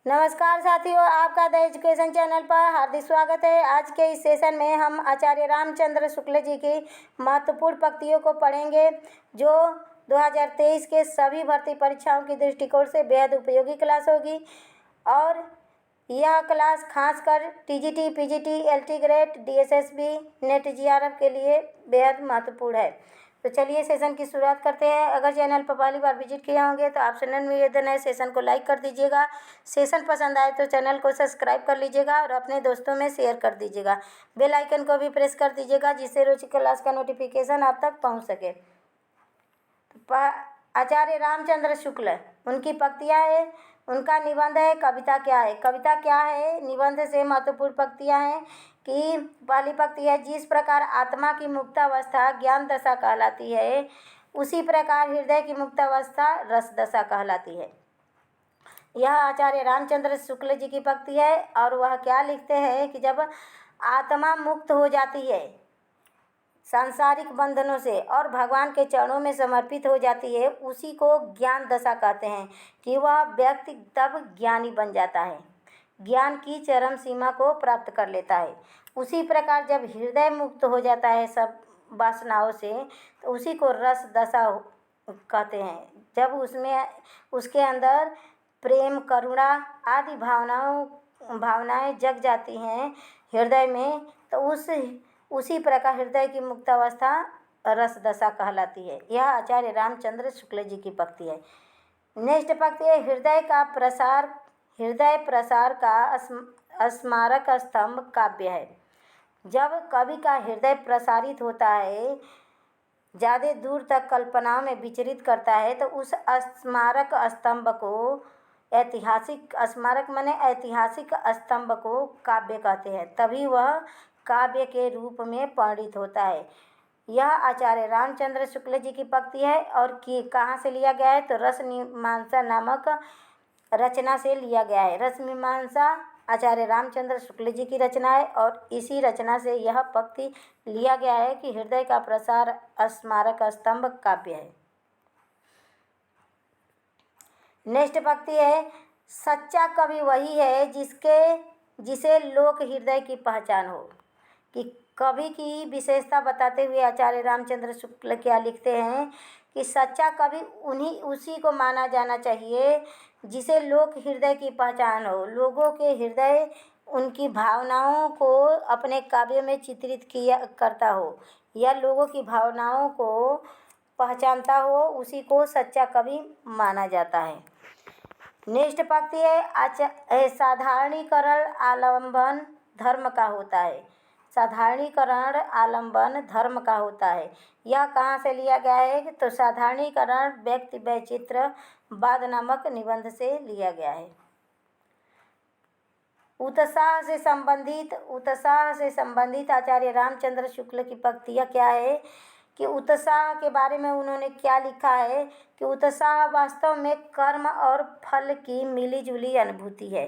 नमस्कार साथियों, आपका द एजुकेशन चैनल पर हार्दिक स्वागत है। आज के इस सेशन में हम आचार्य रामचंद्र शुक्ल जी की महत्वपूर्ण पंक्तियों को पढ़ेंगे, जो 2023 के सभी भर्ती परीक्षाओं की दृष्टिकोण से बेहद उपयोगी क्लास होगी। और यह क्लास खासकर TGT, PGT, LT grade, DSSB, net GRF के लिए बेहद महत्वपूर्ण है। तो चलिए सेशन की शुरुआत करते हैं। अगर चैनल पर पहली बार विजिट किए होंगे तो आप चैनल में निवेदन है, सेशन को लाइक कर दीजिएगा। सेशन पसंद आए तो चैनल को सब्सक्राइब कर लीजिएगा और अपने दोस्तों में शेयर कर दीजिएगा। बेल आइकन को भी प्रेस कर दीजिएगा, जिससे रोज क्लास का नोटिफिकेशन आप तक पहुंच सके। आचार्य रामचंद्र शुक्ल, उनकी पंक्तियाँ है, उनका निबंध है कविता क्या है। कविता क्या है निबंध से महत्वपूर्ण पंक्तियाँ हैं कि पहली पंक्ति है, जिस प्रकार आत्मा की मुक्तावस्था ज्ञान दशा कहलाती है, उसी प्रकार हृदय की मुक्तावस्था रस दशा कहलाती है। यह आचार्य रामचंद्र शुक्ल जी की पंक्ति है और वह क्या लिखते हैं कि जब आत्मा मुक्त हो जाती है सांसारिक बंधनों से और भगवान के चरणों में समर्पित हो जाती है, उसी को ज्ञान दशा कहते हैं कि वह व्यक्ति तब ज्ञानी बन जाता है, ज्ञान की चरम सीमा को प्राप्त कर लेता है। उसी प्रकार जब हृदय मुक्त हो जाता है सब वासनाओं से, तो उसी को रस दशा कहते हैं। जब उसके अंदर प्रेम, करुणा आदि भावनाएं जग जाती हैं हृदय में, तो उसी प्रकार हृदय की मुक्तावस्था रस दशा कहलाती है। यह आचार्य रामचंद्र शुक्ल जी की पंक्ति है। नेक्स्ट पंक्ति है, हृदय प्रसार का स्मारक स्तंभ काव्य है। जब कवि का हृदय प्रसारित होता है, ज़्यादा दूर तक कल्पनाओं में विचरित करता है, तो उस स्मारक स्तंभ को ऐतिहासिक स्तंभ को काव्य कहते हैं, तभी वह काव्य के रूप में परिणित होता है। यह आचार्य रामचंद्र शुक्ल जी की पंक्ति है और कहाँ से लिया गया है, तो रस मीमांसा नामक रचना से लिया गया है। रस मीमांसा आचार्य रामचंद्र शुक्ल जी की रचना है और इसी रचना से यह पंक्ति लिया गया है कि हृदय का प्रसार स्मारक स्तंभ काव्य है। नेक्स्ट पंक्ति है, सच्चा कवि वही है जिसे लोक हृदय की पहचान हो। कि कवि की विशेषता बताते हुए आचार्य रामचंद्र शुक्ल क्या लिखते हैं कि सच्चा कवि उसी को माना जाना चाहिए जिसे लोक हृदय की पहचान हो, लोगों के हृदय उनकी भावनाओं को अपने काव्य में चित्रित करता हो या लोगों की भावनाओं को पहचानता हो, उसी को सच्चा कवि माना जाता है। नेक्स्ट पंक्ति है, साधारणीकरण आलंबन धर्म का होता है। साधारणीकरण आलंबन धर्म का होता है। यह कहाँ से लिया गया है, तो साधारणीकरण व्यक्ति वैचित्रवाद नामक निबंध से लिया गया है। उत्साह से संबंधित आचार्य रामचंद्र शुक्ल की पंक्तियाँ क्या है कि उत्साह के बारे में उन्होंने क्या लिखा है कि उत्साह वास्तव में कर्म और फल की मिलीजुली अनुभूति है।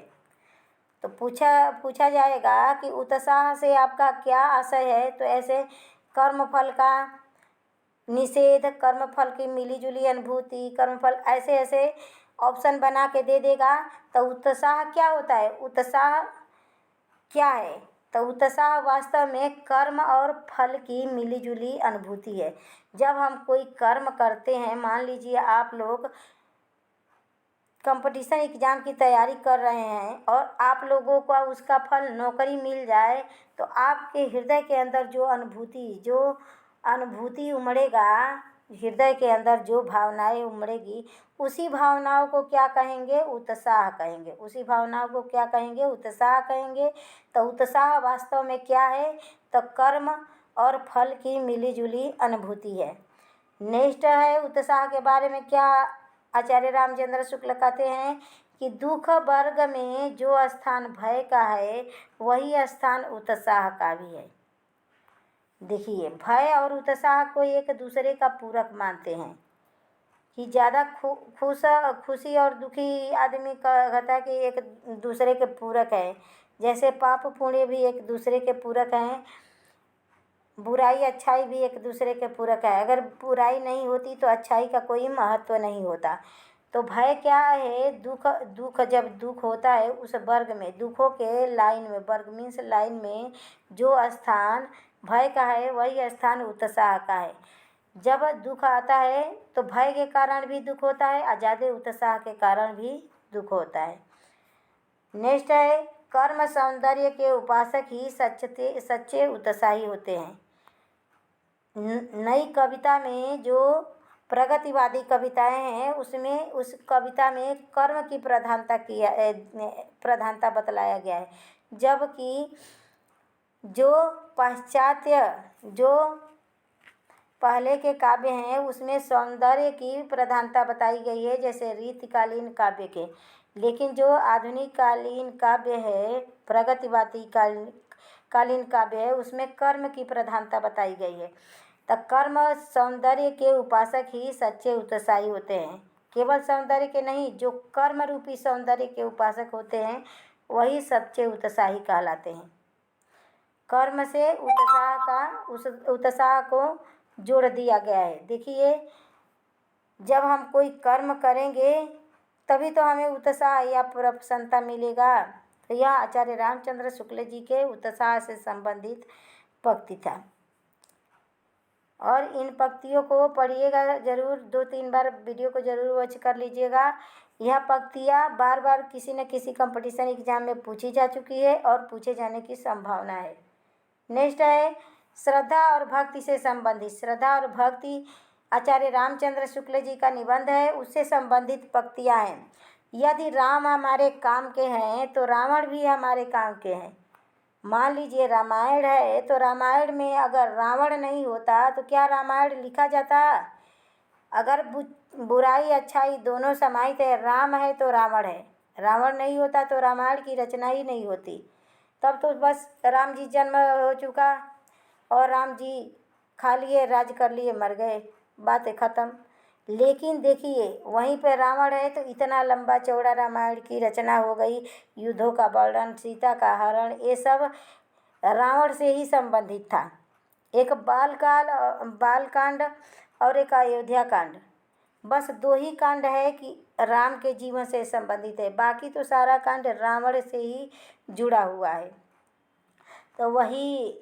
तो पूछा जाएगा कि उत्साह से आपका क्या आशय है, तो ऐसे कर्मफल का निषेध, कर्मफल की मिलीजुली अनुभूति, कर्मफल ऐसे ऑप्शन बना के दे देगा। तो उत्साह क्या होता है, उत्साह क्या है, तो उत्साह वास्तव में कर्म और फल की मिलीजुली अनुभूति है। जब हम कोई कर्म करते हैं, मान लीजिए आप लोग कंपटीशन एग्ज़ाम की तैयारी कर रहे हैं और आप लोगों को उसका फल नौकरी मिल जाए, तो आपके हृदय के अंदर जो अनुभूति उमड़ेगा, हृदय के अंदर जो भावनाएं उमड़ेगी, उसी भावनाओं को क्या कहेंगे, उत्साह कहेंगे। उसी भावनाओं को क्या कहेंगे, उत्साह कहेंगे। तो उत्साह वास्तव में क्या है, तो कर्म और फल की मिलीजुली अनुभूति है। नेक्स्ट है, उत्साह के बारे में क्या आचार्य रामचंद्र शुक्ल कहते हैं कि दुख वर्ग में जो स्थान भय का है, वही स्थान उत्साह का भी है। देखिए, भय और उत्साह को एक दूसरे का पूरक मानते हैं कि ज़्यादा खुशी और दुखी आदमी कहता है कि एक दूसरे के पूरक है। जैसे पाप पुण्य भी एक दूसरे के पूरक हैं, बुराई अच्छाई भी एक दूसरे के पूरक है। अगर बुराई नहीं होती तो अच्छाई का कोई महत्व नहीं होता। तो भय क्या है? दुख, दुख जब दुख होता है उस वर्ग में, दुखों के लाइन में, वर्ग मीन्स लाइन में जो स्थान भय का है वही स्थान उत्साह का है। जब दुख आता है तो भय के कारण भी दुख होता है और ज़्यादा उत्साह के कारण भी दुख होता है। नेक्स्ट है, कर्म सौंदर्य के उपासक ही सच्चे उत्साही होते हैं। नई कविता में जो प्रगतिवादी कविताएं हैं उसमें उस कविता में कर्म की प्रधानता बतलाया गया है, जबकि जो पहले के काव्य हैं उसमें सौंदर्य की प्रधानता बताई गई है, जैसे रीतिकालीन काव्य के। लेकिन जो आधुनिक कालीन काव्य है, प्रगतिवादी कालीन काव्य है, उसमें कर्म की प्रधानता बताई गई है। तो कर्म सौंदर्य के उपासक ही सच्चे उत्साही होते हैं। केवल सौंदर्य के नहीं, जो कर्म रूपी सौंदर्य के उपासक होते हैं वही सच्चे उत्साही कहलाते हैं। कर्म से उत्साह को जोड़ दिया गया है। देखिए, जब हम कोई कर्म करेंगे तभी तो हमें उत्साह या प्रसन्नता मिलेगा। तो यह आचार्य रामचंद्र शुक्ल जी के उत्साह से संबंधित पंक्ति था और इन पंक्तियों को पढ़िएगा ज़रूर, 2-3 बार वीडियो को ज़रूर वॉच कर लीजिएगा। यह पंक्तियाँ बार बार किसी न किसी कंपटीशन एग्जाम में पूछी जा चुकी है और पूछे जाने की संभावना है। नेक्स्ट है, श्रद्धा और भक्ति से संबंधित। श्रद्धा और भक्ति आचार्य रामचंद्र शुक्ल जी का निबंध है, उससे संबंधित पंक्तियाँ हैं। यदि राम हमारे काम के हैं तो रावण भी हमारे काम के हैं। मान लीजिए रामायण है तो रामायण में अगर रावण नहीं होता तो क्या रामायण लिखा जाता? अगर बुराई अच्छाई दोनों समाहित है, राम है तो रावण है, रावण नहीं होता तो रामायण की रचना ही नहीं होती। तब तो बस राम जी जन्म हो चुका और राम जी खा लिए, राज कर लिए, मर गए, बातें ख़त्म। लेकिन देखिए वहीं पे रावण है तो इतना लंबा चौड़ा रामायण की रचना हो गई, युद्धों का वर्णन, सीता का हरण, ये सब रावण से ही संबंधित था। एक बालकांड और एक अयोध्या कांड, बस 2 ही कांड है कि राम के जीवन से संबंधित है, बाकी तो सारा कांड रावण से ही जुड़ा हुआ है। तो वही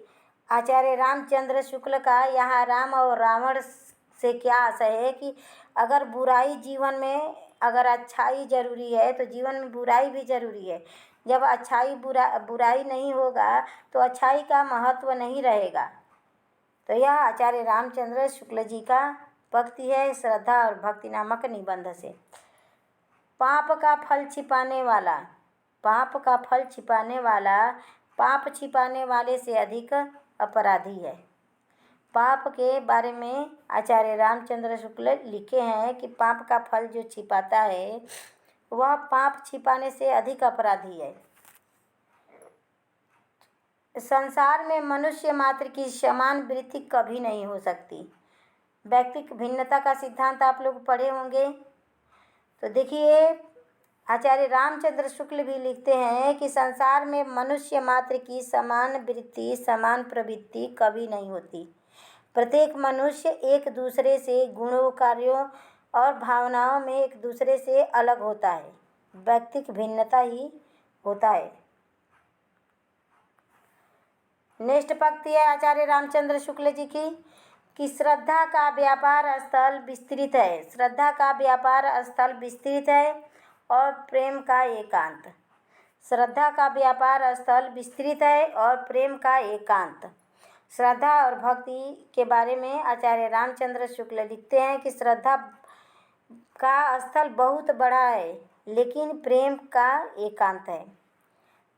आचार्य रामचंद्र शुक्ल का यहाँ राम और रावण से क्या आशय है कि अगर बुराई जीवन में, अगर अच्छाई ज़रूरी है तो जीवन में बुराई भी ज़रूरी है। जब बुराई नहीं होगा तो अच्छाई का महत्व नहीं रहेगा। तो यह आचार्य रामचंद्र शुक्ल जी का पंक्ति है श्रद्धा और भक्ति नामक निबंध से। पाप का फल छिपाने वाला पाप छिपाने वाले से अधिक अपराधी है। पाप के बारे में आचार्य रामचंद्र शुक्ल लिखे हैं कि पाप का फल जो छिपाता है वह पाप छिपाने से अधिक अपराधी है। संसार में मनुष्य मात्र की समान वृत्ति कभी नहीं हो सकती। व्यक्तिक भिन्नता का सिद्धांत आप लोग पढ़े होंगे। तो देखिए, आचार्य रामचंद्र शुक्ल भी लिखते हैं कि संसार में मनुष्य मात्र की समान वृत्ति, समान प्रवृत्ति कभी नहीं होती। प्रत्येक मनुष्य एक दूसरे से गुणों, कार्यों और भावनाओं में एक दूसरे से अलग होता है। व्यक्तिक भिन्नता ही होता है। नेक्स्ट पंक्ति है आचार्य रामचंद्र शुक्ल जी की कि श्रद्धा का व्यापार स्थल विस्तृत है। श्रद्धा का व्यापार स्थल विस्तृत है और प्रेम का एकांत। श्रद्धा का व्यापार स्थल विस्तृत है और प्रेम का एकांत। श्रद्धा और भक्ति के बारे में आचार्य रामचंद्र शुक्ल लिखते हैं कि श्रद्धा का स्थल बहुत बड़ा है लेकिन प्रेम का एकांत है।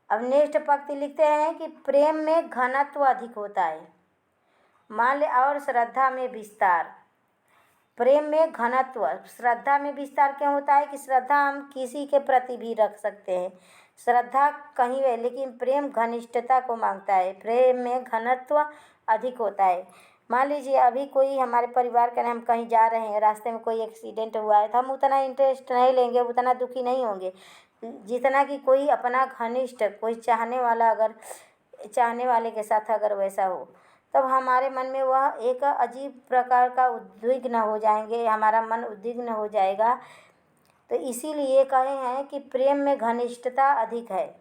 अब नेक्स्ट पंक्ति लिखते हैं कि प्रेम में घनत्व अधिक होता है, मान ले, और श्रद्धा में विस्तार। प्रेम में घनत्व, श्रद्धा में विस्तार क्यों होता है कि श्रद्धा हम किसी के प्रति भी रख सकते हैं, श्रद्धा कहीं है, लेकिन प्रेम घनिष्ठता को मांगता है, प्रेम में घनत्व अधिक होता है। मान लीजिए अभी कोई हमारे परिवार का, हम कहीं जा रहे हैं, रास्ते में कोई एक्सीडेंट हुआ है तो हम उतना इंटरेस्ट नहीं लेंगे, उतना दुखी नहीं होंगे जितना कि कोई अपना घनिष्ठ, कोई चाहने वाला, अगर चाहने वाले के साथ अगर वैसा हो, तब हमारे मन में वह एक अजीब प्रकार का उद्विग्न हो जाएंगे, हमारा मन उद्विग्न हो जाएगा। तो इसीलिए कहे हैं कि प्रेम में घनिष्ठता अधिक है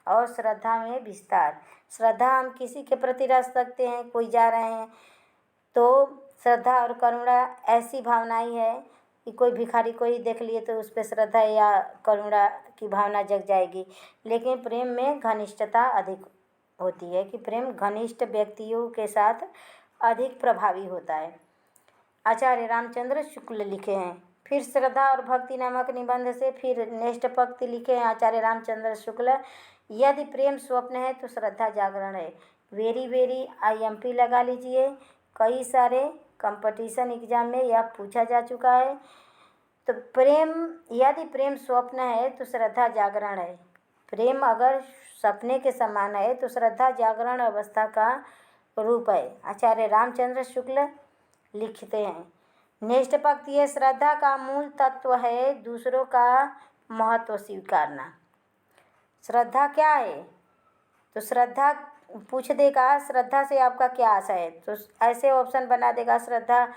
और श्रद्धा में विस्तार। श्रद्धा हम किसी के प्रति रख सकते हैं, कोई जा रहे हैं तो श्रद्धा और करुणा ऐसी भावना ही है कि कोई भिखारी को ही देख लिए तो उस पर श्रद्धा या करुणा की भावना जग जाएगी। लेकिन प्रेम में घनिष्ठता अधिक होती है कि प्रेम घनिष्ठ व्यक्तियों के साथ अधिक प्रभावी होता है। आचार्य रामचंद्र शुक्ल लिखे हैं। फिर श्रद्धा और भक्ति नामक निबंध से फिर नेक्स्ट पंक्ति लिखे हैं आचार्य रामचंद्र शुक्ल। यदि प्रेम स्वप्न है तो श्रद्धा जागरण है। वेरी वेरी IMP लगा लीजिए। कई सारे कंपटीशन एग्जाम में यह पूछा जा चुका है। तो प्रेम, यदि प्रेम स्वप्न है तो श्रद्धा जागरण है। प्रेम अगर सपने के समान है तो श्रद्धा जागरण अवस्था का रूप है। आचार्य रामचंद्र शुक्ल लिखते हैं। नेक्स्ट पंक्ति है, श्रद्धा का मूल तत्व है दूसरों का महत्व स्वीकारना। श्रद्धा क्या है? तो श्रद्धा पूछ देगा श्रद्धा से आपका क्या आशा है, तो ऐसे ऑप्शन बना देगा। श्रद्धा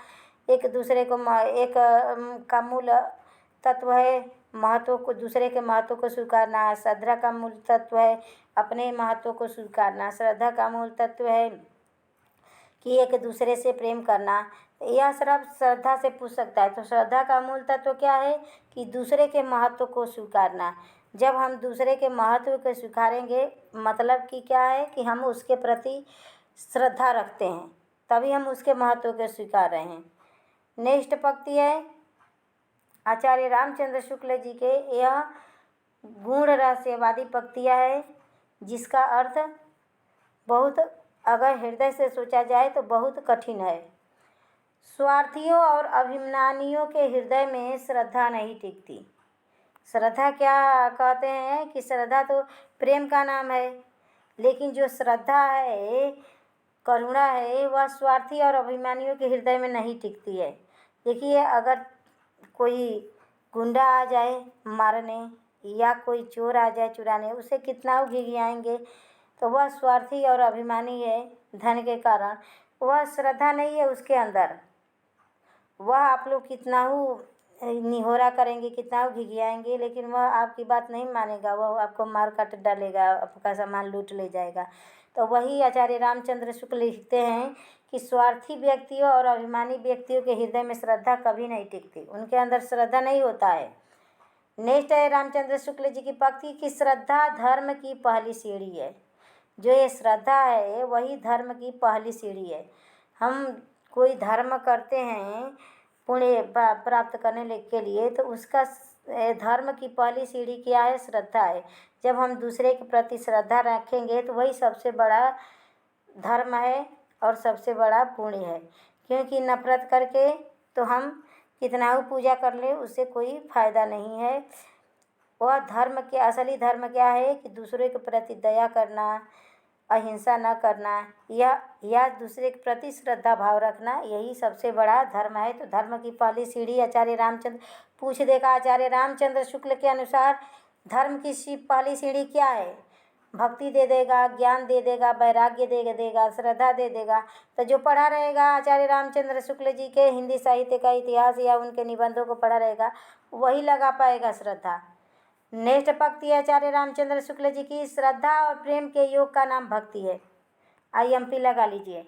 एक दूसरे को एक का मूल तत्व है महत्व को, दूसरे के महत्व को स्वीकारना। श्रद्धा का मूल तत्व है अपने महत्व को स्वीकारना। श्रद्धा का मूल तत्व है कि एक दूसरे से प्रेम करना। यह सिर्फ श्रद्धा से पूछ सकता है। तो श्रद्धा का मूल तत्व क्या है कि दूसरे के महत्व को स्वीकारना। जब हम दूसरे के महत्व को स्वीकारेंगे मतलब कि क्या है कि हम उसके प्रति श्रद्धा रखते हैं, तभी हम उसके महत्व को स्वीकार रहे हैं। नेक्स्ट पंक्ति है आचार्य रामचंद्र शुक्ल जी के, यह गूढ़ रहस्यवादी पंक्तियाँ है जिसका अर्थ बहुत अगर हृदय से सोचा जाए तो बहुत कठिन है। स्वार्थियों और अभिमानियों के हृदय में श्रद्धा नहीं टिकती। श्रद्धा क्या कहते हैं कि श्रद्धा तो प्रेम का नाम है, लेकिन जो श्रद्धा है, करुणा है, वह स्वार्थी और अभिमानियों के हृदय में नहीं टिकती है। देखिए, अगर कोई गुंडा आ जाए मारने या कोई चोर आ जाए चुराने, उसे कितना घिघियाएंगे, तो वह स्वार्थी और अभिमानी है धन के कारण। वह श्रद्धा नहीं है उसके अंदर। वह आप लोग कितना निहोरा करेंगे, कितना घिघियाएंगे, लेकिन वह आपकी बात नहीं मानेगा। वह आपको मार काट डालेगा, आपका सामान लूट ले जाएगा। तो वही आचार्य रामचंद्र शुक्ल लिखते हैं कि स्वार्थी व्यक्तियों और अभिमानी व्यक्तियों के हृदय में श्रद्धा कभी नहीं टिकती, उनके अंदर श्रद्धा नहीं होता है। नेक्स्ट है रामचंद्र शुक्ल जी की पंक्ति कि श्रद्धा धर्म की पहली सीढ़ी है। जो ये श्रद्धा है वही धर्म की पहली सीढ़ी है। हम कोई धर्म करते हैं पुण्य प्राप्त करने के लिए, तो उसका धर्म की पहली सीढ़ी क्या है? श्रद्धा है। जब हम दूसरे के प्रति श्रद्धा रखेंगे तो वही सबसे बड़ा धर्म है और सबसे बड़ा पुण्य है। क्योंकि नफरत करके तो हम कितना ही पूजा कर ले, उससे कोई फ़ायदा नहीं है। वह धर्म के असली धर्म क्या है कि दूसरे के प्रति दया करना, अहिंसा न करना, या दूसरे के प्रति श्रद्धा भाव रखना, यही सबसे बड़ा धर्म है। तो धर्म की पहली सीढ़ी आचार्य रामचंद्र पूछ देगा। आचार्य रामचंद्र शुक्ल के अनुसार धर्म की पहली सीढ़ी क्या है? भक्ति दे देगा, ज्ञान दे देगा, वैराग्य दे देगा, श्रद्धा दे देगा। तो जो पढ़ा रहेगा आचार्य रामचंद्र शुक्ल जी के हिंदी साहित्य का इतिहास या उनके निबंधों को पढ़ा रहेगा, वही लगा पाएगा श्रद्धा। नेक्स्ट पंक्ति है आचार्य रामचंद्र शुक्ल जी की, श्रद्धा और प्रेम के योग का नाम भक्ति है। IMP लगा लीजिए।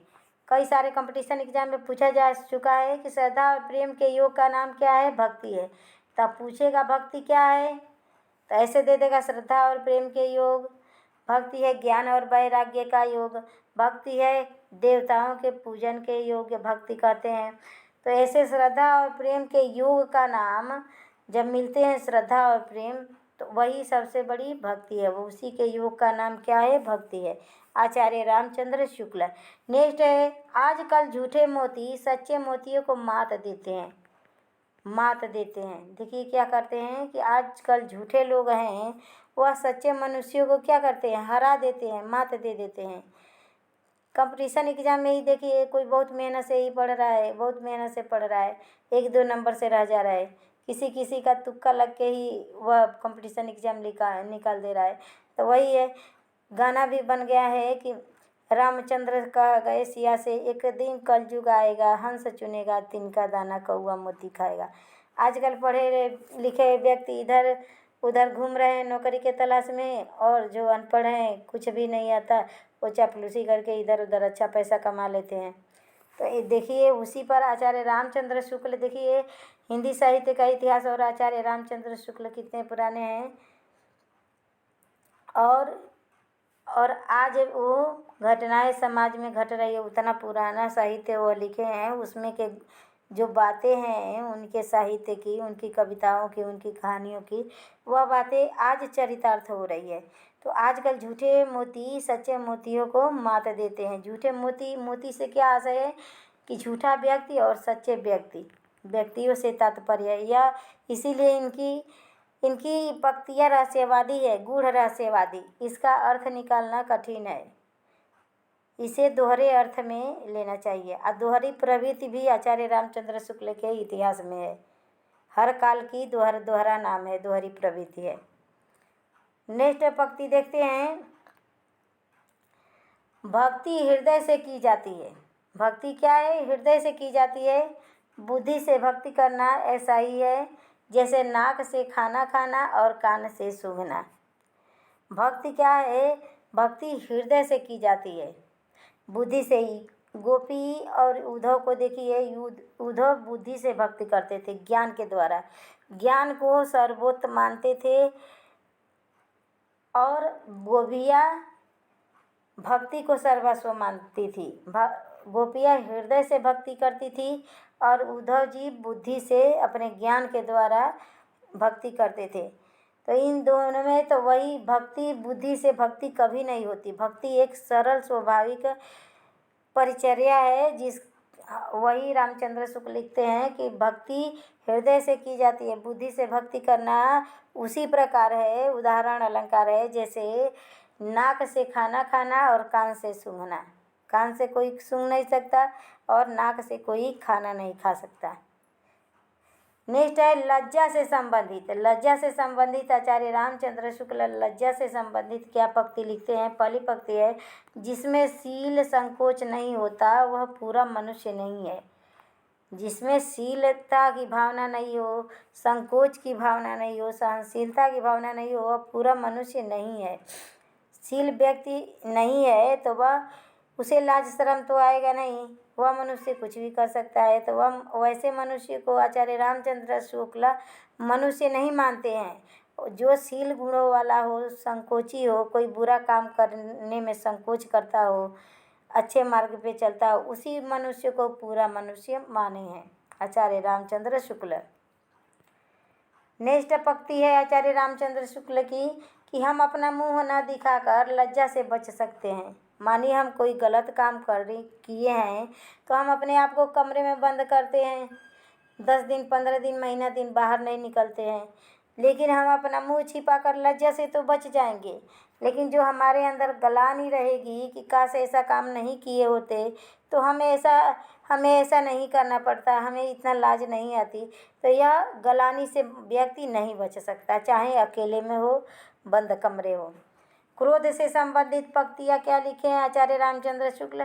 कई सारे कंपटीशन एग्जाम में पूछा जा चुका है कि श्रद्धा और प्रेम के योग का नाम क्या है? भक्ति है। तब पूछेगा भक्ति क्या है, तो ऐसे दे देगा श्रद्धा और प्रेम के योग। भक्ति है ज्ञान और वैराग्य का योग। भक्ति है देवताओं के पूजन के योग्य भक्ति कहते हैं। तो ऐसे श्रद्धा और प्रेम के योग का नाम जब मिलते हैं श्रद्धा और प्रेम, तो वही सबसे बड़ी भक्ति है। वो उसी के योग का नाम क्या है? भक्ति है। आचार्य रामचंद्र शुक्ल। नेक्स्ट है, आजकल झूठे मोती सच्चे मोतियों को मात देते हैं। देखिए क्या करते हैं कि आजकल झूठे लोग हैं, वह सच्चे मनुष्यों को क्या करते हैं? हरा देते हैं, मात दे देते हैं। कंपटीशन एग्जाम में ही देखिए, कोई बहुत मेहनत से ही पढ़ रहा है, बहुत मेहनत से पढ़ रहा है, 1-2 नंबर से रह जा रहा है। किसी का तुक्का लग के ही वह कंपटीशन एग्जाम निकाल दे रहा है। तो वही है, गाना भी बन गया है कि रामचंद्र कह गए सिया से, एक दिन कलयुग आएगा, हंस चुनेगा तिनका दाना, कौआ मोती खाएगा। आजकल पढ़े लिखे व्यक्ति इधर उधर घूम रहे हैं नौकरी के तलाश में, और जो अनपढ़ हैं कुछ भी नहीं आता, वो चापलूसी करके इधर उधर अच्छा पैसा कमा लेते हैं। तो ये देखिए, उसी पर आचार्य रामचंद्र शुक्ल, देखिए हिंदी साहित्य का इतिहास और आचार्य रामचंद्र शुक्ल कितने पुराने हैं, और आज वो घटनाएं समाज में घट रही है, उतना पुराना साहित्य वो लिखे हैं, उसमें के जो बातें हैं उनके साहित्य की, उनकी कविताओं की, उनकी कहानियों की, वह बातें आज चरितार्थ हो रही है। तो आजकल झूठे मोती सच्चे मोतियों को मात देते हैं। झूठे मोती से क्या आशय है कि झूठा व्यक्ति और सच्चे व्यक्तियों से तात्पर्य है, या इसीलिए इनकी पंक्तियाँ रहस्यवादी है, गूढ़ रहस्यवादी। इसका अर्थ निकालना कठिन है, इसे दोहरे अर्थ में लेना चाहिए। और दोहरी प्रवृत्ति भी आचार्य रामचंद्र शुक्ल के इतिहास में है। हर काल की दोहरा नाम है, दोहरी प्रवृत्ति है। नेक्स्ट पंक्ति देखते हैं। भक्ति हृदय से की जाती है। भक्ति क्या है? हृदय से की जाती है। बुद्धि से भक्ति करना ऐसा ही है जैसे नाक से खाना खाना और कान से सूंघना। भक्ति क्या है? भक्ति हृदय से की जाती है, बुद्धि से ही। गोपी और उद्धव को देखिए, उद्धव बुद्धि से भक्ति करते थे, ज्ञान के द्वारा, ज्ञान को सर्वोत्तम मानते थे, और गोपियाँ भक्ति को सर्वस्व मानती थी। गोपियाँ हृदय से भक्ति करती थी, और उद्धव जी बुद्धि से अपने ज्ञान के द्वारा भक्ति करते थे। तो इन दोनों में तो वही भक्ति, बुद्धि से भक्ति कभी नहीं होती। भक्ति एक सरल स्वाभाविक परिचर्या है, वही रामचंद्र शुक्ल लिखते हैं कि भक्ति हृदय से की जाती है, बुद्धि से भक्ति करना उसी प्रकार है, उदाहरण अलंकार है, जैसे नाक से खाना खाना और कान से सूंघना। कान से कोई सूंघ नहीं सकता और नाक से कोई खाना नहीं खा सकता। नेक्स्ट है लज्जा से संबंधित। लज्जा से संबंधित आचार्य रामचंद्र शुक्ल लज्जा से संबंधित क्या पंक्ति लिखते हैं? पहली पंक्ति है, जिसमें शील संकोच नहीं होता वह पूरा मनुष्य नहीं है। जिसमें शीलता की भावना नहीं हो, संकोच की भावना नहीं हो, सहनशीलता की भावना नहीं हो, वह पूरा मनुष्य नहीं है। शील व्यक्ति नहीं है तो वह, उसे लाज शर्म तो आएगा नहीं, वह मनुष्य कुछ भी कर सकता है। तो वह वैसे मनुष्य को आचार्य रामचंद्र शुक्ल मनुष्य नहीं मानते हैं। जो शील गुणों वाला हो, संकोची हो, कोई बुरा काम करने में संकोच करता हो, अच्छे मार्ग पे चलता हो, उसी मनुष्य को पूरा मनुष्य माने हैं आचार्य रामचंद्र शुक्ल। नेक्स्ट पंक्ति है आचार्य रामचंद्र शुक्ल की कि हम अपना मुंह न दिखाकर लज्जा से बच सकते हैं। मानिए हम कोई गलत काम किए हैं तो हम अपने आप को कमरे में बंद करते हैं, 10 दिन 15 दिन महीना दिन बाहर नहीं निकलते हैं, लेकिन हम अपना मुंह छिपाकर लज्जा से तो बच जाएंगे। लेकिन जो हमारे अंदर गलानी रहेगी कि काश ऐसा काम नहीं किए होते तो हमें ऐसा नहीं करना पड़ता, हमें इतना लाज नहीं आती, तो यह गलानी से व्यक्ति नहीं बच सकता, चाहे अकेले में हो, बंद कमरे हो। क्रोध से संबंधित पंक्तियाँ क्या लिखे हैं आचार्य रामचंद्र शुक्ल?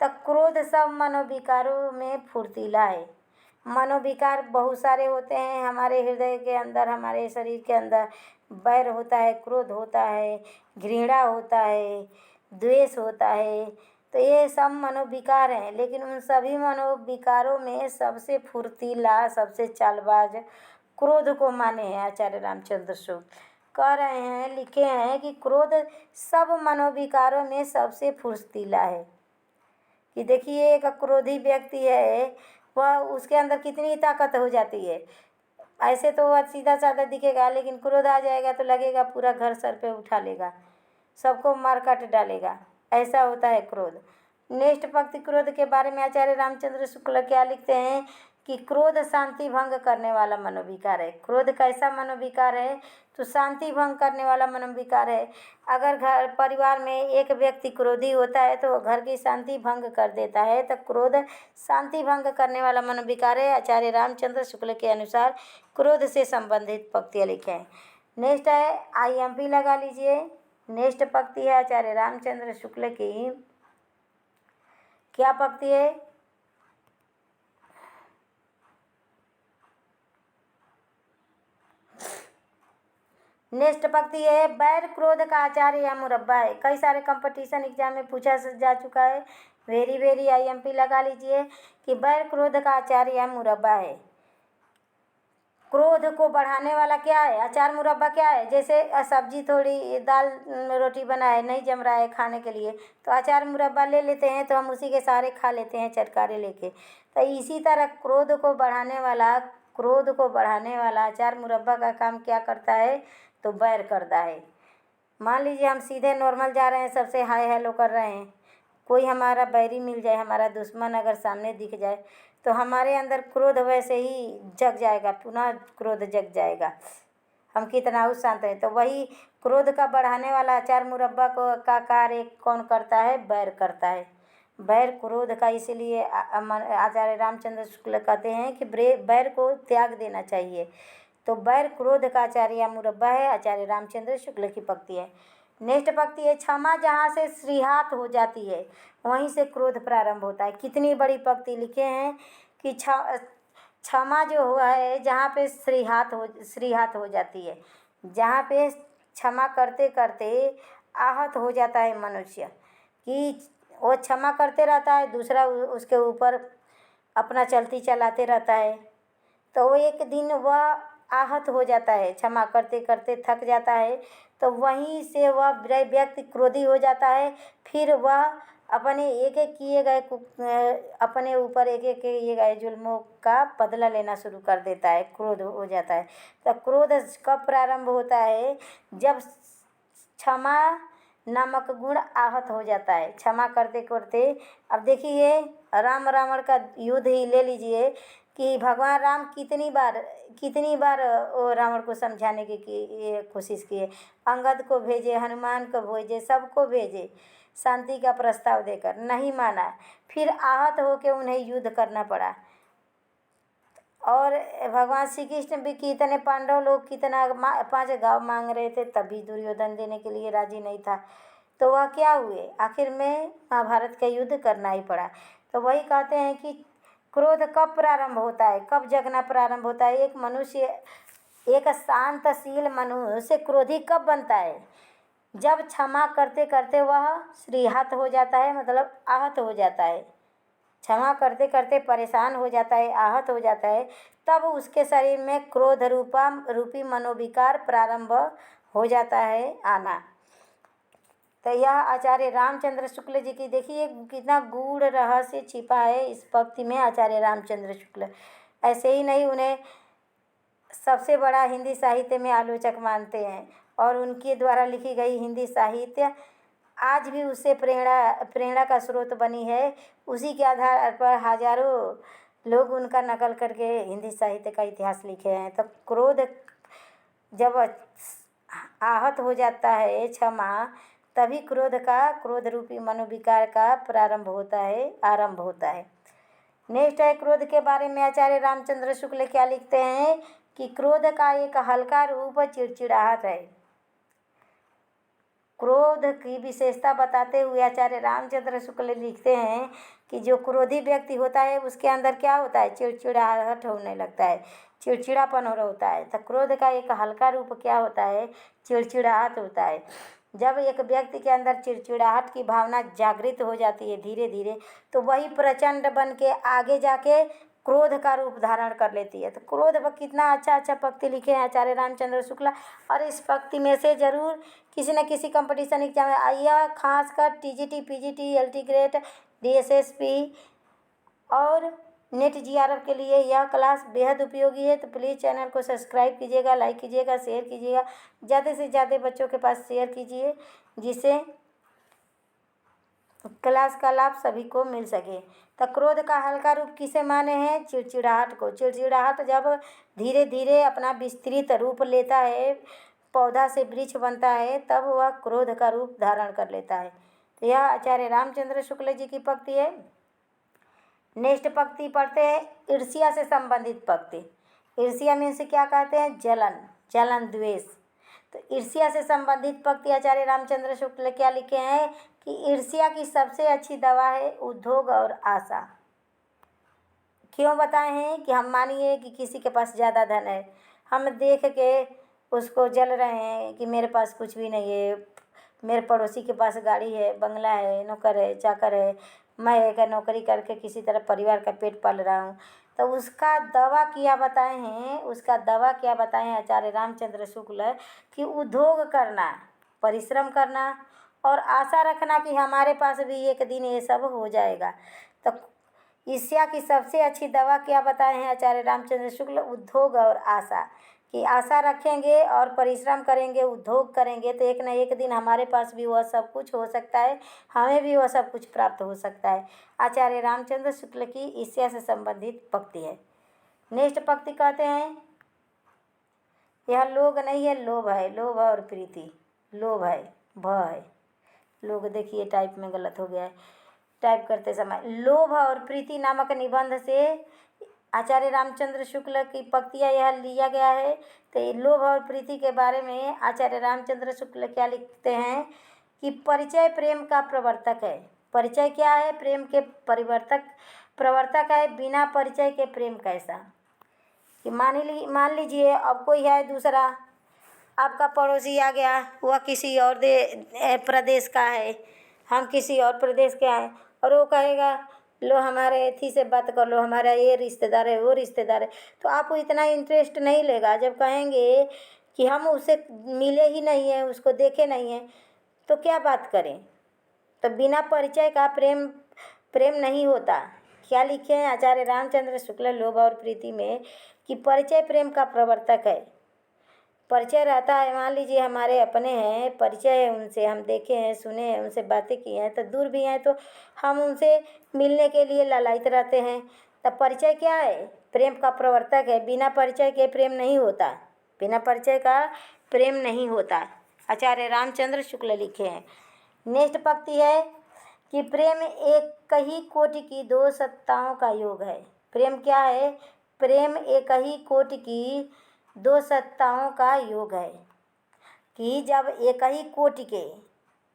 तक क्रोध सब मनोविकारों में फुर्तीला है। मनोविकार बहुत सारे होते हैं हमारे हृदय के अंदर, हमारे शरीर के अंदर। बैर होता है, क्रोध होता है, घृणा होता है, द्वेष होता है, तो ये सब मनोविकार हैं। लेकिन उन सभी मनोविकारों में सबसे फुर्तीला, सबसे चालबाज क्रोध को माने हैं आचार्य रामचंद्र शुक्ल। कह रहे हैं, लिखे हैं कि क्रोध सब मनोविकारों में सबसे फुर्तीला है। कि देखिए एक क्रोधी व्यक्ति है, वह उसके अंदर कितनी ताकत हो जाती है। ऐसे तो वह सीधा साधा दिखेगा, लेकिन क्रोध आ जाएगा तो लगेगा पूरा घर सर पे उठा लेगा, सबको मार काट डालेगा, ऐसा होता है क्रोध। नेक्स्ट पंक्ति क्रोध के बारे में आचार्य रामचंद्र शुक्ल क्या लिखते हैं कि क्रोध शांति भंग करने वाला मनोविकार है। क्रोध कैसा मनोविकार है? तो शांति भंग करने वाला मनोविकार है। अगर घर परिवार में एक व्यक्ति क्रोधी होता है तो घर की शांति भंग कर देता है, तो क्रोध शांति भंग करने वाला मनोविकार है। आचार्य रामचंद्र शुक्ल के अनुसार क्रोध से संबंधित पंक्तियाँ लिखे हैं। नेक्स्ट है, IMP लगा लीजिए। नेक्स्ट पंक्ति है आचार्य रामचंद्र शुक्ल की, क्या पंक्ति है? नेक्स्ट पंक्ति है, बैर क्रोध का आचार्य या मुरब्बा है। कई सारे कंपटीशन एग्जाम में पूछा जा चुका है, वेरी वेरी IMP लगा लीजिए कि बैर क्रोध का आचार्य या मुरब्बा है। क्रोध को बढ़ाने वाला क्या है? अचार मुरब्बा क्या है? जैसे सब्जी थोड़ी दाल रोटी बनाए नहीं जम रहा है खाने के लिए, तो अचार मुरब्बा ले लेते हैं, तो हम उसी के सहारे खा लेते हैं चटकारे लेके। तो इसी तरह क्रोध को बढ़ाने वाला अचार मुरब्बा का काम क्या करता है? तो बैर करता है। मान लीजिए हम सीधे नॉर्मल जा रहे हैं, सबसे हाय हेलो कर रहे हैं, कोई हमारा बैरी मिल जाए, हमारा दुश्मन अगर सामने दिख जाए, तो हमारे अंदर क्रोध वैसे ही जग जाएगा, पुनः क्रोध जग जाएगा, हम कितना शांत हैं। तो वही क्रोध का बढ़ाने वाला अचार मुरब्बा का कार्य कौन करता है? बैर करता है। बैर क्रोध का, इसीलिए आचार्य रामचंद्र शुक्ल कहते हैं कि बैर को त्याग देना चाहिए। तो बैर क्रोध का आचार्य या मुरब्बा है, आचार्य रामचंद्र शुक्ल की पंक्ति है। नेक्स्ट पंक्ति है, क्षमा जहाँ से श्रीहात हो जाती है वहीं से क्रोध प्रारंभ होता है। कितनी बड़ी पंक्ति लिखे हैं कि क्षमा जो हुआ है जहाँ पे श्रीहात हो जाती है, जहाँ पे क्षमा करते करते आहत हो जाता है मनुष्य, कि वो क्षमा करते रहता है, दूसरा उसके ऊपर अपना चलती चलाते रहता है, तो वो एक दिन वह आहत हो जाता है, क्षमा करते करते थक जाता है, तो वहीं से वह व्यक्ति क्रोधी हो जाता है। फिर वह अपने एक एक किए गए जुल्मों का बदला लेना शुरू कर देता है, क्रोध हो जाता है। तो क्रोध कब प्रारंभ होता है? जब क्षमा नामक गुण आहत हो जाता है, क्षमा करते करते। अब देखिए, राम रावण का युद्ध ही ले लीजिए कि भगवान राम कितनी बार वो रावण को समझाने की कोशिश किए, अंगद को भेजे, हनुमान को भेजे, सबको भेजे, शांति का प्रस्ताव देकर, नहीं माना, फिर आहत होकर उन्हें युद्ध करना पड़ा। और भगवान श्री कृष्ण भी कितने, पांडव लोग कितना 5 गाँव मांग रहे थे, तभी दुर्योधन देने के लिए राजी नहीं था, तो वह क्या हुए? आखिर में महाभारत का युद्ध करना ही पड़ा। तो वही कहते हैं कि क्रोध कब प्रारंभ होता है, कब जगना प्रारंभ होता है? एक शांतशील मनुष्य क्रोधी कब बनता है? जब क्षमा करते करते वह श्रीहत हो जाता है, मतलब आहत हो जाता है, क्षमा करते करते परेशान हो जाता है, आहत हो जाता है, तब उसके शरीर में क्रोध रूपी मनोविकार प्रारंभ हो जाता है आना। तो यह आचार्य रामचंद्र शुक्ल जी की, देखिए कितना गूढ़ रहस्य छिपा है इस पंक्ति में। आचार्य रामचंद्र शुक्ल ऐसे ही नहीं, उन्हें सबसे बड़ा हिंदी साहित्य में आलोचक मानते हैं, और उनके द्वारा लिखी गई हिंदी साहित्य आज भी उससे प्रेरणा का स्रोत बनी है। उसी के आधार पर हजारों लोग उनका नकल करके हिंदी साहित्य का इतिहास लिखे हैं। तो क्रोध जब आहत हो जाता है क्षमा, तभी क्रोध रूपी मनोविकार का आरंभ होता है। नेक्स्ट है, क्रोध के बारे में आचार्य रामचंद्र शुक्ल क्या लिखते हैं कि क्रोध का एक हल्का रूप चिड़चिड़ाहट है। क्रोध की विशेषता बताते हुए आचार्य रामचंद्र शुक्ल लिखते हैं कि जो क्रोधी व्यक्ति होता है उसके अंदर क्या होता है? चिड़चिड़ाहट होने लगता है, चिड़चिड़ापन होता है। तो क्रोध का एक हल्का रूप क्या होता है? चिड़चिड़ाहट होता है। जब एक व्यक्ति के अंदर चिड़चिड़ाहट की भावना जागृत हो जाती है धीरे धीरे, तो वही प्रचंड बन के आगे जाके क्रोध का रूप धारण कर लेती है। तो क्रोध पर कितना अच्छा पंक्ति लिखे हैं आचार्य रामचंद्र शुक्ला, और इस पंक्ति में से जरूर किसी न किसी कंपटीशन एग्जाम में आइए, खासकर TGT, PGT, LT grade, DSSP और नेट GRF के लिए यह क्लास बेहद उपयोगी है। तो प्लीज़ चैनल को सब्सक्राइब कीजिएगा, लाइक कीजिएगा, शेयर कीजिएगा, ज़्यादा से ज़्यादा बच्चों के पास शेयर कीजिए, जिससे क्लास का लाभ सभी को मिल सके। तो क्रोध का हल्का रूप किसे माने हैं? चिड़चिड़ाहट को। चिड़चिड़ाहट जब धीरे धीरे अपना विस्तृत रूप लेता है, पौधा से वृक्ष बनता है, तब वह क्रोध का रूप धारण कर लेता है। तो यह आचार्य रामचंद्र शुक्ल जी की पंक्ति है। नेक्स्ट पंक्ति पढ़ते हैं, ईर्ष्या से संबंधित पंक्ति। ईर्ष्या में से क्या कहते हैं? जलन, द्वेष। तो ईर्ष्या से संबंधित पंक्ति आचार्य रामचंद्र शुक्ल क्या लिखे हैं कि ईर्ष्या की सबसे अच्छी दवा है उद्योग और आशा। क्यों बताए हैं? कि हम मानिए कि किसी के पास ज़्यादा धन है, हम देख के उसको जल रहे हैं कि मेरे पास कुछ भी नहीं है, मेरे पड़ोसी के पास गाड़ी है, बंगला है, नौकर है, चाकर है, मैं एक नौकरी करके किसी तरह परिवार का पेट पाल रहा हूँ। तो उसका दवा क्या बताए हैं, उसका दवा क्या बताए हैं आचार्य रामचंद्र शुक्ल कि उद्योग करना, परिश्रम करना और आशा रखना कि हमारे पास भी एक दिन ये सब हो जाएगा। तो ईर्ष्या की सबसे अच्छी दवा क्या बताए हैं आचार्य रामचंद्र शुक्ल? उद्योग और आशा। कि आशा रखेंगे और परिश्रम करेंगे, उद्योग करेंगे तो एक न एक दिन हमारे पास भी वह सब कुछ हो सकता है, हमें भी वह सब कुछ प्राप्त हो सकता है। आचार्य रामचंद्र शुक्ल की ईर्ष्या से संबंधित पंक्ति है। नेक्स्ट पंक्ति कहते हैं, यह लोग नहीं है, लोभ है, लोभ और प्रीति। लोभ है, भय है, लोग देखिए टाइप में गलत हो गया है, टाइप करते समय। लोभ और प्रीति नामक निबंध से आचार्य रामचंद्र शुक्ल की पंक्तियाँ यह लिया गया है। तो लोभ और प्रीति के बारे में आचार्य रामचंद्र शुक्ल क्या लिखते हैं कि परिचय प्रेम का प्रवर्तक है। परिचय क्या है? प्रेम के प्रवर्तक है। बिना परिचय के प्रेम कैसा? कि मान लीजिए अब कोई है दूसरा, आपका पड़ोसी आ गया, वह किसी और प्रदेश का है, हम किसी और प्रदेश के आए, और वो कहेगा लो हमारे एथी से बात कर लो, हमारा ये रिश्तेदार है, वो रिश्तेदार है, तो आपको इतना इंटरेस्ट नहीं लेगा। जब कहेंगे कि हम उससे मिले ही नहीं हैं, उसको देखे नहीं हैं, तो क्या बात करें? तो बिना परिचय का प्रेम नहीं होता। क्या लिखे हैं आचार्य रामचंद्र शुक्ल लोभ और प्रीति में कि परिचय प्रेम का प्रवर्तक है। परिचय रहता है, मान लीजिए हमारे अपने हैं, परिचय है उनसे, हम देखे हैं, सुने हैं, उनसे बातें की हैं, तो दूर भी हैं तो हम उनसे मिलने के लिए लालायित रहते हैं। तब परिचय क्या है? प्रेम का प्रवर्तक है। बिना परिचय के प्रेम नहीं होता, बिना परिचय का प्रेम नहीं होता। आचार्य रामचंद्र शुक्ल लिखे हैं। नेक्स्ट पंक्ति है कि प्रेम एक ही कोटि की दो सत्ताओं का योग है। प्रेम क्या है? प्रेम एक ही कोटि की दो सत्ताओं का योग है। कि जब एक ही कोटि के,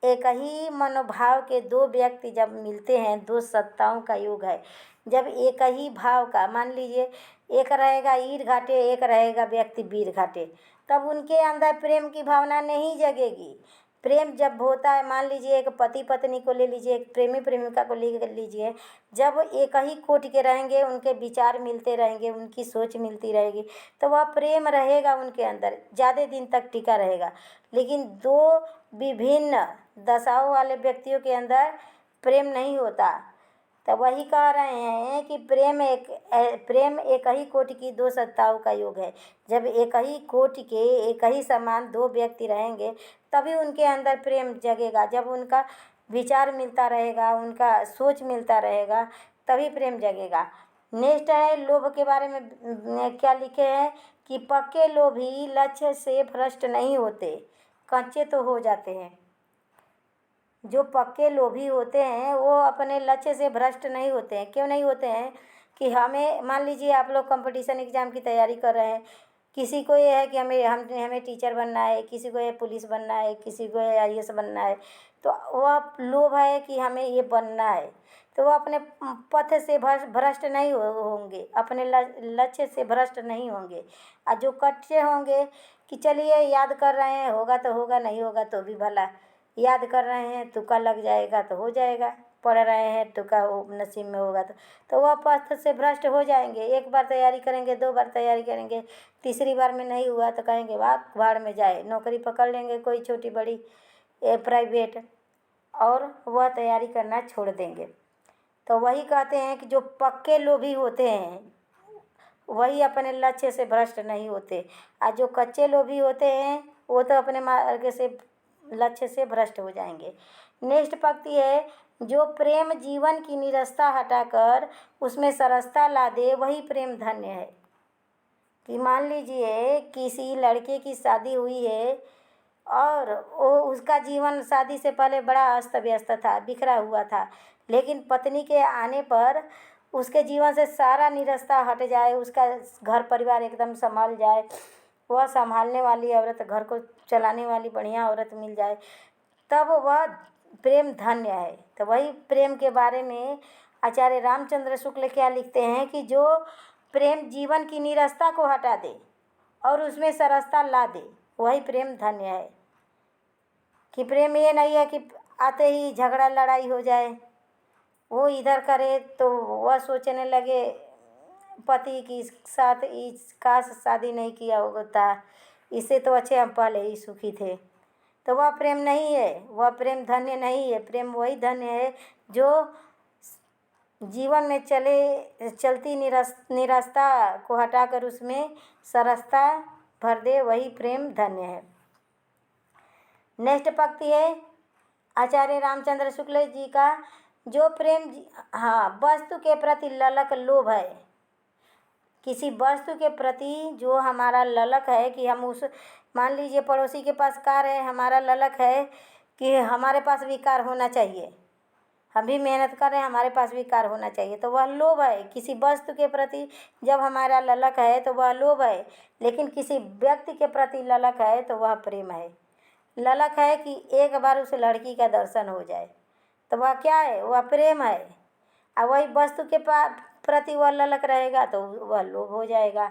एक ही मनोभाव के दो व्यक्ति जब मिलते हैं, दो सत्ताओं का योग है। जब एक ही भाव का, मान लीजिए एक रहेगा ईर घाटे, एक रहेगा व्यक्ति वीर घाटे, तब उनके अंदर प्रेम की भावना नहीं जगेगी। प्रेम जब होता है, मान लीजिए एक पति पत्नी को ले लीजिए, एक प्रेमी प्रेमिका को ले लीजिए, जब एक ही कोटि के रहेंगे, उनके विचार मिलते रहेंगे, उनकी सोच मिलती रहेगी, तो वह प्रेम रहेगा उनके अंदर, ज़्यादा दिन तक टिका रहेगा। लेकिन दो विभिन्न दशाओं वाले व्यक्तियों के अंदर प्रेम नहीं होता। तो वही कह रहे हैं कि प्रेम एक ही कोटि की दो सत्ताओं का योग है। जब एक ही कोटि के, एक ही समान दो व्यक्ति रहेंगे, तभी उनके अंदर प्रेम जगेगा। जब उनका विचार मिलता रहेगा, उनका सोच मिलता रहेगा, तभी प्रेम जगेगा। नेक्स्ट है लोभ के बारे में क्या लिखे हैं कि पक्के लोभी लक्ष्य से भ्रष्ट नहीं होते, कच्चे तो हो जाते हैं। जो पक्के लोभी होते हैं वो अपने लक्ष्य से भ्रष्ट नहीं होते हैं। क्यों नहीं होते हैं? कि हमें, मान लीजिए आप लोग कंपटीशन एग्ज़ाम की तैयारी कर रहे हैं, किसी को ये है कि हमें टीचर बनना है, किसी को ये पुलिस बनना है, किसी को ये IAS बनना है, तो वह लोभ है कि हमें ये बनना है, तो वो अपने पथ से भ्रष्ट नहीं होंगे, अपने लक्ष्य से भ्रष्ट नहीं होंगे। और जो कच्चे होंगे कि चलिए याद कर रहे हैं, होगा तो होगा, नहीं होगा तो भी भला, याद कर रहे हैं, तुक्का लग जाएगा तो हो जाएगा, पढ़ रहे हैं तुक्का नसीब में होगा तो वह पथ से भ्रष्ट हो जाएंगे। एक बार तैयारी करेंगे, दो बार तैयारी करेंगे, तीसरी बार में नहीं हुआ तो कहेंगे वाह भाड़ में जाए, नौकरी पकड़ लेंगे कोई छोटी बड़ी प्राइवेट, और वह तैयारी करना छोड़ देंगे। तो वही कहते हैं कि जो पक्के लोभी होते हैं वही अपने लक्ष्य से भ्रष्ट नहीं होते, और जो कच्चे लोभी होते हैं वो तो अपने मार्ग से, लक्ष्य से भ्रष्ट हो जाएंगे। नेक्स्ट पंक्ति है, जो प्रेम जीवन की निरस्ता हटाकर उसमें सरसता ला दे वही प्रेम धन्य है। कि मान लीजिए किसी लड़के की शादी हुई है और वो, उसका जीवन शादी से पहले बड़ा अस्त व्यस्त था, बिखरा हुआ था, लेकिन पत्नी के आने पर उसके जीवन से सारा निरस्ता हट जाए, उसका घर परिवार एकदम संभल जाए, वह संभालने वाली औरत, घर को चलाने वाली बढ़िया औरत मिल जाए, तब वह प्रेम धन्य है। तो वही प्रेम के बारे में आचार्य रामचंद्र शुक्ल क्या लिखते हैं कि जो प्रेम जीवन की निरस्ता को हटा दे और उसमें सरसता ला दे, वही प्रेम धन्य है। कि प्रेम ये नहीं है कि आते ही झगड़ा लड़ाई हो जाए, वो इधर करे तो वह सोचने लगे पति के साथ इसका शादी नहीं किया होता, इससे तो अच्छे हम पहले ही सुखी थे। तो वह प्रेम नहीं है, वह प्रेम धन्य नहीं है। प्रेम वही धन्य है जो जीवन में चलती निराशा को हटाकर उसमें सरसता भर दे, वही प्रेम धन्य है। नेक्स्ट पंक्ति है आचार्य रामचंद्र शुक्ल जी का, जो प्रेम वस्तु के प्रति ललक लोभ है। किसी वस्तु के प्रति जो हमारा ललक है कि हम उस, मान लीजिए पड़ोसी के पास कार है, हमारा ललक है कि हमारे पास भी कार होना चाहिए, हम भी मेहनत कर रहे हैं, हमारे पास भी कार होना चाहिए, तो वह लोभ है। किसी वस्तु के प्रति जब हमारा ललक है तो वह लोभ है। लेकिन किसी व्यक्ति के प्रति ललक है तो वह प्रेम है। ललक है कि एक बार उस लड़की का दर्शन हो जाए, तो वह क्या है, वह प्रेम है। और वही वस्तु के प्रति वह ललक रहेगा तो वह लोभ हो जाएगा।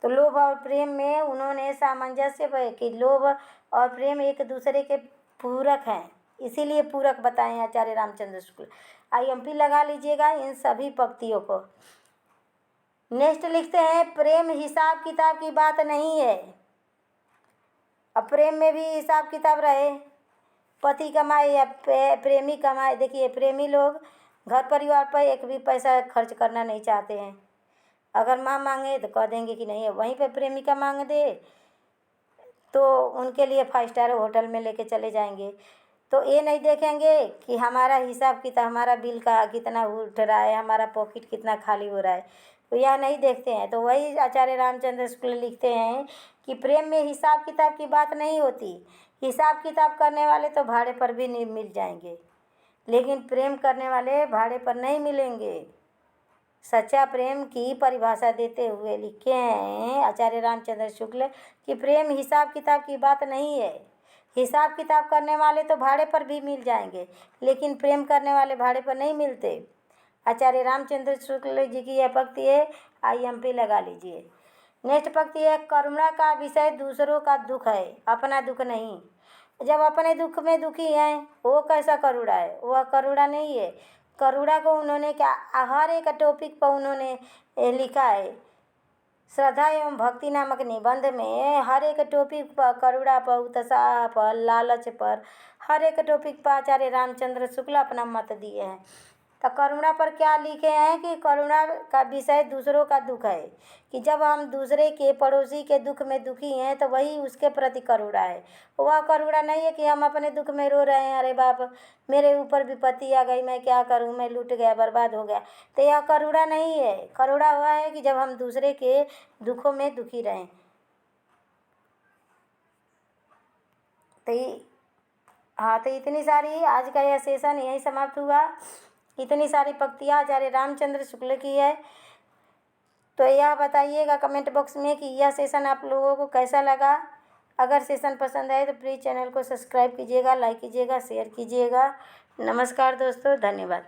तो लोभ और प्रेम में उन्होंने सामंजस्य कि लोभ और प्रेम एक दूसरे के पूरक हैं, इसीलिए पूरक बताएं आचार्य रामचंद्र शुक्ल। IMP लगा लीजिएगा इन सभी पंक्तियों को। नेक्स्ट लिखते हैं, प्रेम हिसाब किताब की बात नहीं है। अब प्रेम में भी हिसाब किताब रहे, पति कमाए या प्रेमी कमाए। देखिए प्रेमी लोग घर परिवार पर एक भी पैसा खर्च करना नहीं चाहते हैं। अगर माँ मांगे तो कह देंगे कि नहीं है, वहीं पे प्रेमिका मांग दे तो उनके लिए 5 स्टार होटल में लेके चले जाएंगे। तो ये नहीं देखेंगे कि हमारा हिसाब किताब, हमारा बिल का कितना उठ रहा है, हमारा पॉकेट कितना खाली हो रहा है, तो यह नहीं देखते हैं। तो वही आचार्य रामचंद्र शुक्ल लिखते हैं कि प्रेम में हिसाब किताब की बात नहीं होती। हिसाब किताब करने वाले तो भाड़े पर भी नहीं मिल जाएंगे, लेकिन प्रेम करने वाले भाड़े पर नहीं मिलेंगे। सच्चा प्रेम की परिभाषा देते हुए लिखे हैं आचार्य रामचंद्र शुक्ल कि प्रेम हिसाब किताब की बात नहीं है। हिसाब किताब करने वाले तो भाड़े पर भी मिल जाएंगे, लेकिन प्रेम करने वाले भाड़े पर नहीं मिलते। आचार्य रामचंद्र शुक्ल जी की यह पंक्ति है, IMP लगा लीजिए। नेक्स्ट पंक्ति है, करुणा का विषय दूसरों का दुख है, अपना दुख नहीं। जब अपने दुख में दुखी हैं वो कैसा करुणा है, वह करुणा नहीं है। करुणा को उन्होंने क्या, हर एक टॉपिक पर उन्होंने लिखा है। श्रद्धा एवं भक्ति नामक निबंध में हर एक टॉपिक पर, करुणा पर, उत्साह पर, लालच पर, हर एक टॉपिक पर आचार्य रामचंद्र शुक्ल अपना मत दिए हैं। तो करुणा पर क्या लिखे हैं कि करुणा का विषय दूसरों का दुख है, कि जब हम दूसरे के, पड़ोसी के दुख में दुखी हैं तो वही उसके प्रति करुणा है। वह करुणा नहीं है कि हम अपने दुख में रो रहे हैं, अरे बाप मेरे ऊपर विपत्ति आ गई, मैं क्या करूं, मैं लूट गया, बर्बाद हो गया। तो यह करुणा नहीं है। करुणा हुआ है कि जब हम दूसरे के दुखों में दुखी रहें। तो इतनी सारी आज का यह सेशन यही समाप्त हुआ। इतनी सारी पंक्तियाँ आचार्य रामचंद्र शुक्ल की है। तो यह बताइएगा कमेंट बॉक्स में कि यह सेशन आप लोगों को कैसा लगा। अगर सेशन पसंद आए तो प्लीज़ चैनल को सब्सक्राइब कीजिएगा, लाइक कीजिएगा, शेयर कीजिएगा। नमस्कार दोस्तों, धन्यवाद।